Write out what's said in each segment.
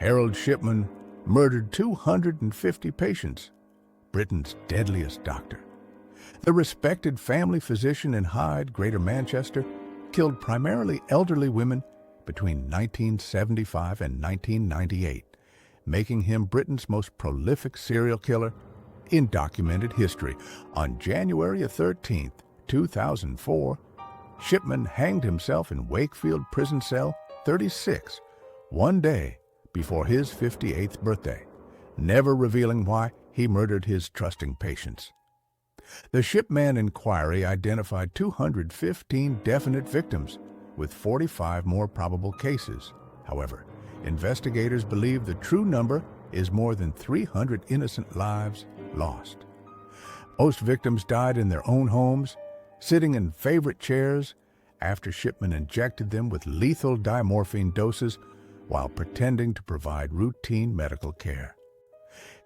Harold Shipman murdered 250 patients, Britain's deadliest doctor. The respected family physician in Hyde, Greater Manchester, killed primarily elderly women between 1975 and 1998, making him Britain's most prolific serial killer in documented history. On January 13, 2004, Shipman hanged himself in Wakefield Prison Cell 36, one day before his 58th birthday, never revealing why he murdered his trusting patients. The Shipman Inquiry identified 215 definite victims, with 45 more probable cases. However, investigators believe the true number is more than 300 innocent lives lost. Most victims died in their own homes, sitting in favorite chairs after Shipman injected them with lethal diamorphine doses while pretending to provide routine medical care.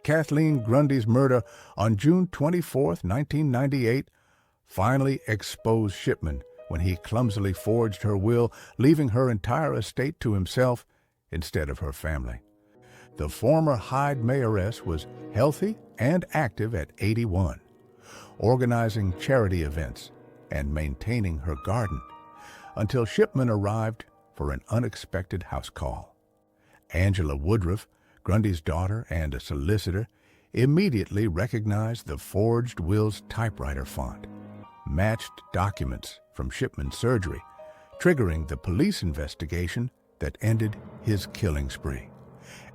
Kathleen Grundy's murder on June 24, 1998, finally exposed Shipman when he clumsily forged her will, leaving her entire estate to himself instead of her family. The former Hyde mayoress was healthy and active at 81, organizing charity events and maintaining her garden, until Shipman arrived for an unexpected house call. Angela Woodruff, Grundy's daughter and a solicitor, immediately recognized the forged will's typewriter font, matched documents from Shipman's surgery, triggering the police investigation that ended his killing spree.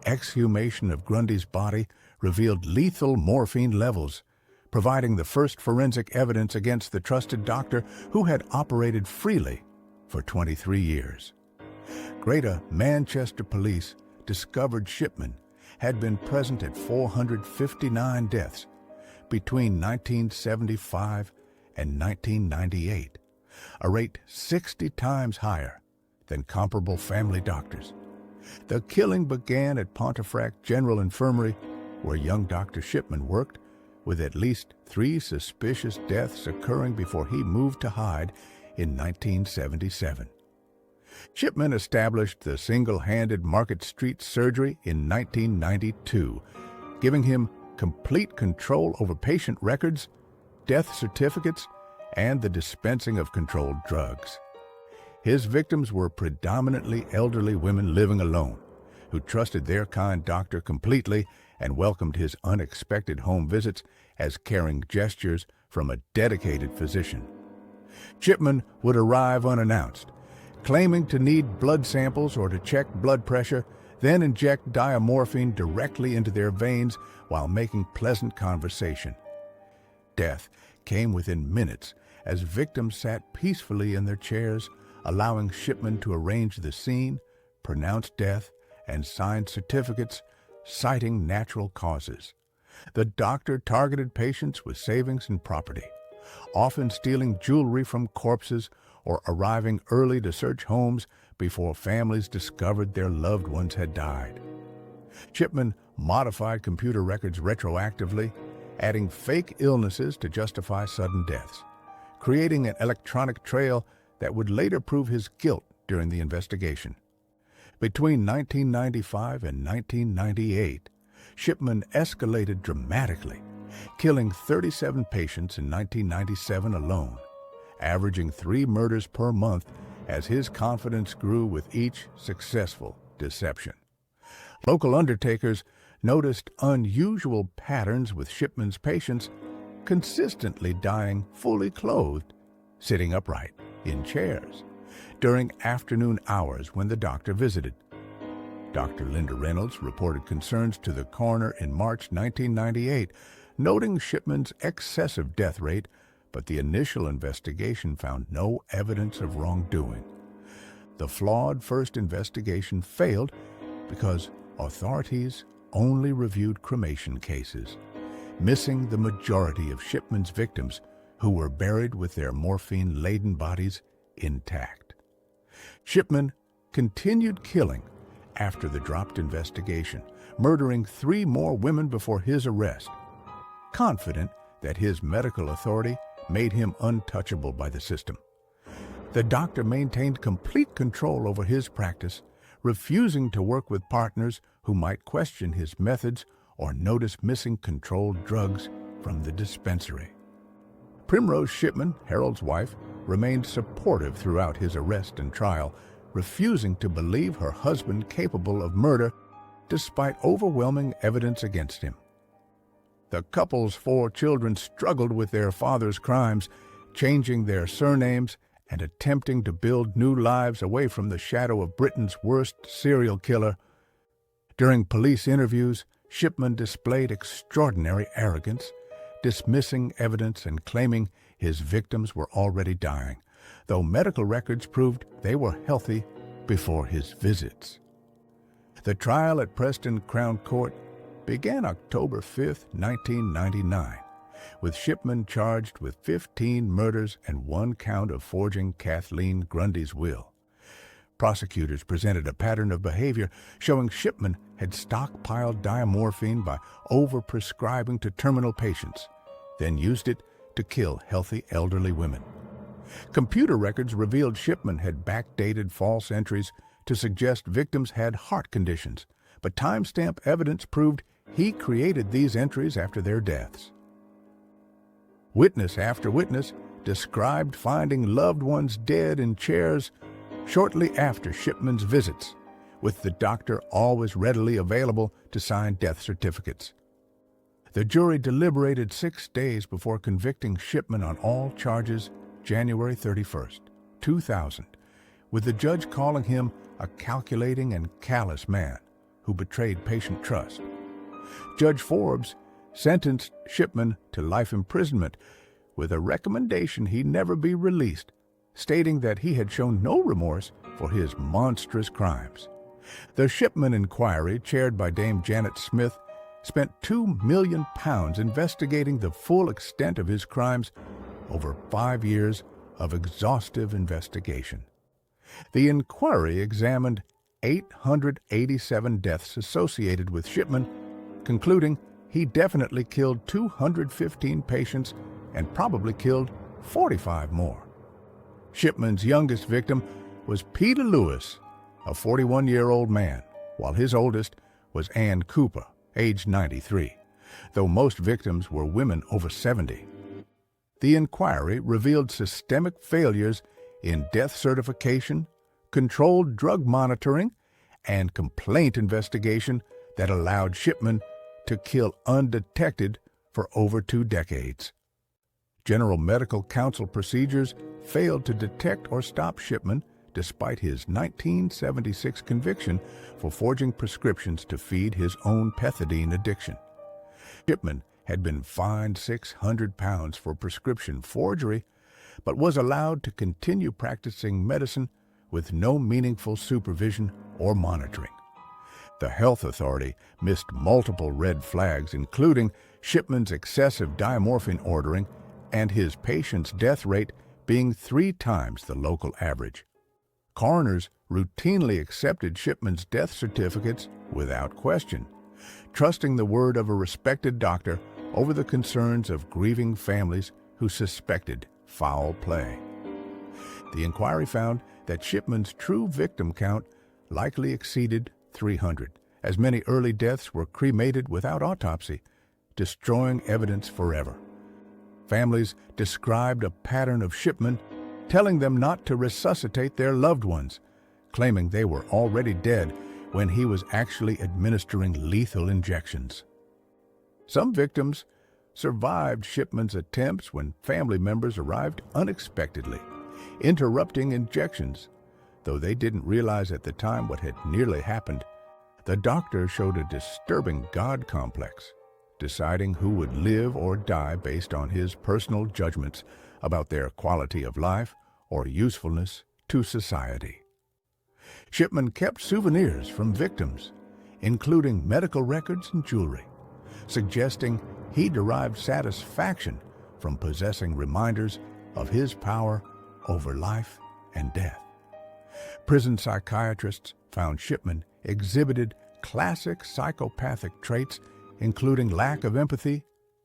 Exhumation of Grundy's body revealed lethal morphine levels, providing the first forensic evidence against the trusted doctor who had operated freely for 23 years. Greater Manchester police discovered Shipman had been present at 459 deaths between 1975 and 1998, a rate 60 times higher than comparable family doctors. The killing began at Pontefract General Infirmary, where young Dr. Shipman worked, with at least 3 suspicious deaths occurring before he moved to Hyde in 1977. Shipman established the single-handed Market Street surgery in 1992, giving him complete control over patient records, death certificates, and the dispensing of controlled drugs. His victims were predominantly elderly women living alone, who trusted their kind doctor completely and welcomed his unexpected home visits as caring gestures from a dedicated physician. Shipman would arrive unannounced, claiming to need blood samples or to check blood pressure, then inject diamorphine directly into their veins while making pleasant conversation. Death came within minutes as victims sat peacefully in their chairs, allowing Shipman to arrange the scene, pronounce death, and sign certificates citing natural causes. The doctor targeted patients with savings and property, often stealing jewelry from corpses or arriving early to search homes before families discovered their loved ones had died. Shipman modified computer records retroactively, adding fake illnesses to justify sudden deaths, creating an electronic trail that would later prove his guilt during the investigation. Between 1995 and 1998, Shipman escalated dramatically, killing 37 patients in 1997 alone, averaging 3 murders per month as his confidence grew with each successful deception. Local undertakers noticed unusual patterns with Shipman's patients consistently dying fully clothed, sitting upright in chairs during afternoon hours when the doctor visited. Dr. Linda Reynolds reported concerns to the coroner in March 1998, noting Shipman's excessive death rate, but the initial investigation found no evidence of wrongdoing. The flawed first investigation failed because authorities only reviewed cremation cases, missing the majority of Shipman's victims who were buried with their morphine-laden bodies intact. Shipman continued killing after the dropped investigation, murdering 3 more women before his arrest, confident that his medical authority made him untouchable by the system. The doctor maintained complete control over his practice, refusing to work with partners who might question his methods or notice missing controlled drugs from the dispensary. Primrose Shipman, Harold's wife, remained supportive throughout his arrest and trial, refusing to believe her husband capable of murder despite overwhelming evidence against him. The couple's 4 children struggled with their father's crimes, changing their surnames and attempting to build new lives away from the shadow of Britain's worst serial killer. During police interviews, Shipman displayed extraordinary arrogance, dismissing evidence and claiming his victims were already dying, though medical records proved they were healthy before his visits. The trial at Preston Crown Court began October 5, 1999, with Shipman charged with 15 murders and 1 count of forging Kathleen Grundy's will. Prosecutors presented a pattern of behavior showing Shipman had stockpiled diamorphine by overprescribing to terminal patients, then used it to kill healthy elderly women. Computer records revealed Shipman had backdated false entries to suggest victims had heart conditions, but timestamp evidence proved he created these entries after their deaths. Witness after witness described finding loved ones dead in chairs shortly after Shipman's visits, with the doctor always readily available to sign death certificates. The jury deliberated 6 days before convicting Shipman on all charges January 31, 2000, with the judge calling him a calculating and callous man who betrayed patient trust. Judge Forbes sentenced Shipman to life imprisonment with a recommendation he never be released, stating that he had shown no remorse for his monstrous crimes. The Shipman Inquiry, chaired by Dame Janet Smith, spent £2 million investigating the full extent of his crimes over 5 years of exhaustive investigation. The inquiry examined 887 deaths associated with Shipman, concluding he definitely killed 215 patients and probably killed 45 more. Shipman's youngest victim was Peter Lewis, a 41-year-old man, while his oldest was Ann Cooper, age 93, though most victims were women over 70. The inquiry revealed systemic failures in death certification, controlled drug monitoring, and complaint investigation that allowed Shipman to kill undetected for over 2 decades. General Medical Council procedures failed to detect or stop Shipman despite his 1976 conviction for forging prescriptions to feed his own pethidine addiction. Shipman had been fined £600 for prescription forgery, but was allowed to continue practicing medicine with no meaningful supervision or monitoring. The health authority missed multiple red flags, including Shipman's excessive diamorphine ordering and his patient's death rate being 3 times the local average. Coroners routinely accepted Shipman's death certificates without question, trusting the word of a respected doctor over the concerns of grieving families who suspected foul play. The inquiry found that Shipman's true victim count likely exceeded 300, as many early deaths were cremated without autopsy, destroying evidence forever. Families described a pattern of Shipman telling them not to resuscitate their loved ones, claiming they were already dead when he was actually administering lethal injections. Some victims survived Shipman's attempts when family members arrived unexpectedly, interrupting injections, though they didn't realize at the time what had nearly happened. The doctor showed a disturbing God complex, deciding who would live or die based on his personal judgments about their quality of life or usefulness to society. Shipman kept souvenirs from victims, including medical records and jewelry, suggesting he derived satisfaction from possessing reminders of his power over life and death. Prison psychiatrists found Shipman exhibited classic psychopathic traits, including lack of empathy,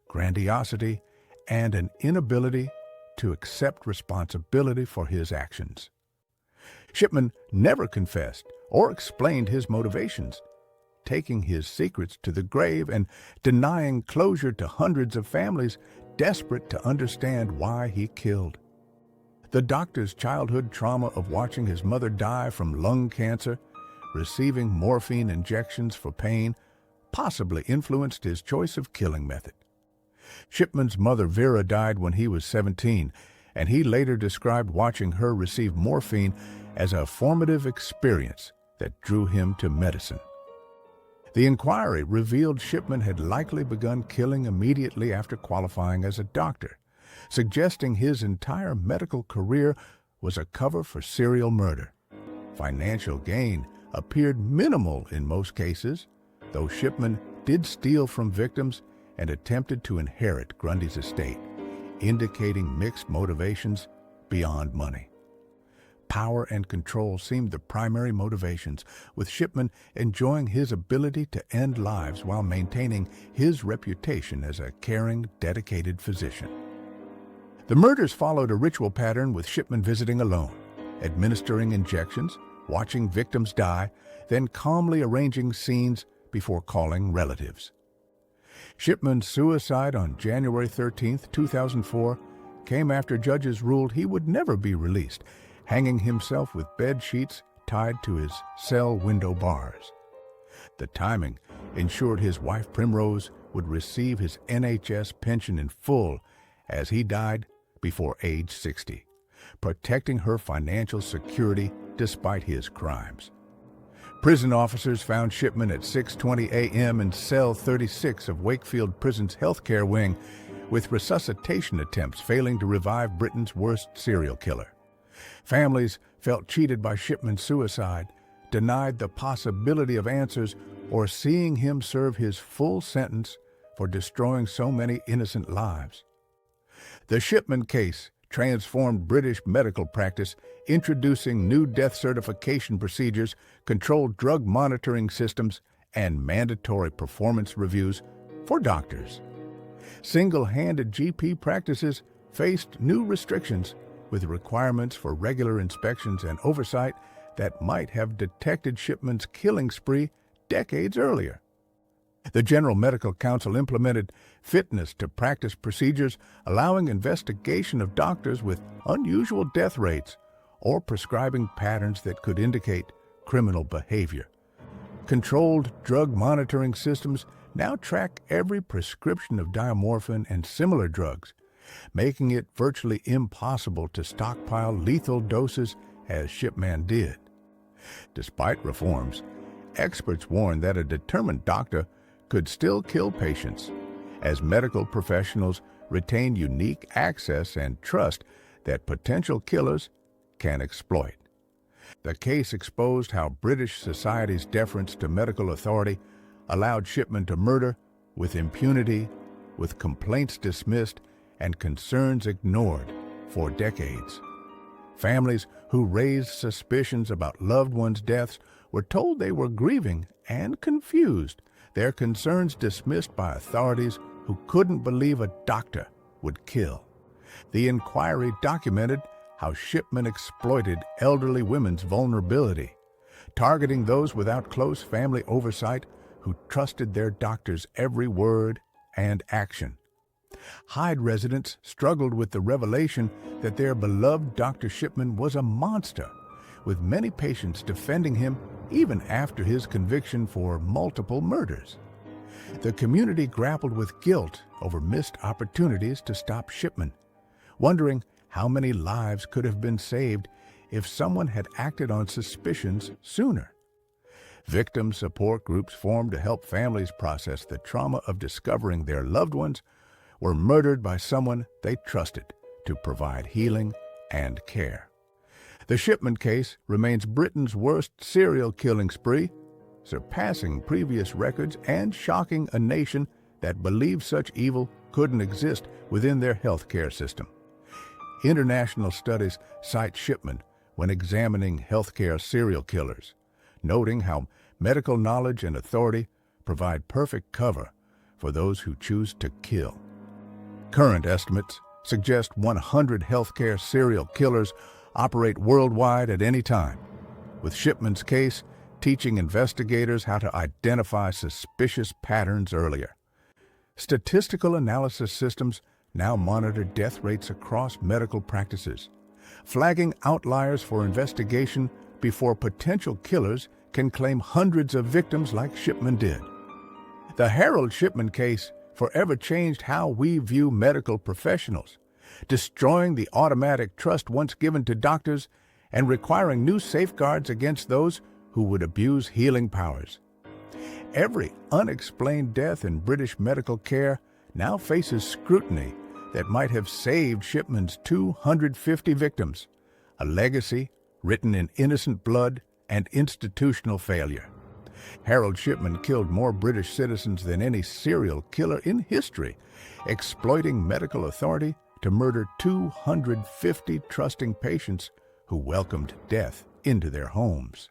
grandiosity, and an inability to accept responsibility for his actions. Shipman never confessed or explained his motivations, taking his secrets to the grave and denying closure to hundreds of families desperate to understand why he killed. The doctor's childhood trauma of watching his mother die from lung cancer, receiving morphine injections for pain, possibly influenced his choice of killing method. Shipman's mother, Vera, died when he was 17, and he later described watching her receive morphine as a formative experience that drew him to medicine. The inquiry revealed Shipman had likely begun killing immediately after qualifying as a doctor, suggesting his entire medical career was a cover for serial murder. Financial gain appeared minimal in most cases, though Shipman did steal from victims and attempted to inherit Grundy's estate, indicating mixed motivations beyond money. Power and control seemed the primary motivations, with Shipman enjoying his ability to end lives while maintaining his reputation as a caring, dedicated physician. The murders followed a ritual pattern, with Shipman visiting alone, administering injections, watching victims die, then calmly arranging scenes before calling relatives. Shipman's suicide on January 13, 2004, came after judges ruled he would never be released, hanging himself with bed sheets tied to his cell window bars. The timing ensured his wife Primrose would receive his NHS pension in full, as he died before age 60, protecting her financial security despite his crimes. Prison officers found Shipman at 6:20 a.m. in cell 36 of Wakefield Prison's healthcare wing, with resuscitation attempts failing to revive Britain's worst serial killer. Families felt cheated by Shipman's suicide, denied the possibility of answers or seeing him serve his full sentence for destroying so many innocent lives. The Shipman case transformed British medical practice, introducing new death certification procedures, controlled drug monitoring systems, and mandatory performance reviews for doctors. Single-handed GP practices faced new restrictions, with requirements for regular inspections and oversight that might have detected Shipman's killing spree decades earlier. The General Medical Council implemented fitness to practice procedures, allowing investigation of doctors with unusual death rates or prescribing patterns that could indicate criminal behavior. Controlled drug monitoring systems now track every prescription of diamorphine and similar drugs, making it virtually impossible to stockpile lethal doses as Shipman did. Despite reforms, experts warn that a determined doctor could still kill patients, as medical professionals retain unique access and trust that potential killers can exploit. The case exposed how British society's deference to medical authority allowed Shipman to murder with impunity, with complaints dismissed and concerns ignored for decades. Families who raised suspicions about loved ones' deaths were told they were grieving and confused, their concerns dismissed by authorities who couldn't believe a doctor would kill. The inquiry documented how Shipman exploited elderly women's vulnerability, targeting those without close family oversight who trusted their doctor's every word and action. Hyde residents struggled with the revelation that their beloved Dr. Shipman was a monster, with many patients defending him even after his conviction for multiple murders. The community grappled with guilt over missed opportunities to stop Shipman, wondering how many lives could have been saved if someone had acted on suspicions sooner. Victim support groups formed to help families process the trauma of discovering their loved ones were murdered by someone they trusted to provide healing and care. The Shipman case remains Britain's worst serial killing spree, surpassing previous records and shocking a nation that believed such evil couldn't exist within their healthcare system. International studies cite Shipman when examining healthcare serial killers, noting how medical knowledge and authority provide perfect cover for those who choose to kill. Current estimates suggest 100 healthcare serial killers operate worldwide at any time, with Shipman's case teaching investigators how to identify suspicious patterns earlier. Statistical analysis systems now monitor death rates across medical practices, flagging outliers for investigation before potential killers can claim hundreds of victims like Shipman did. The Harold Shipman case forever changed how we view medical professionals, destroying the automatic trust once given to doctors and requiring new safeguards against those who would abuse healing powers. Every unexplained death in British medical care now faces scrutiny that might have saved Shipman's 250 victims, a legacy written in innocent blood and institutional failure. Harold Shipman killed more British citizens than any serial killer in history, exploiting medical authority to murder 250 trusting patients who welcomed death into their homes.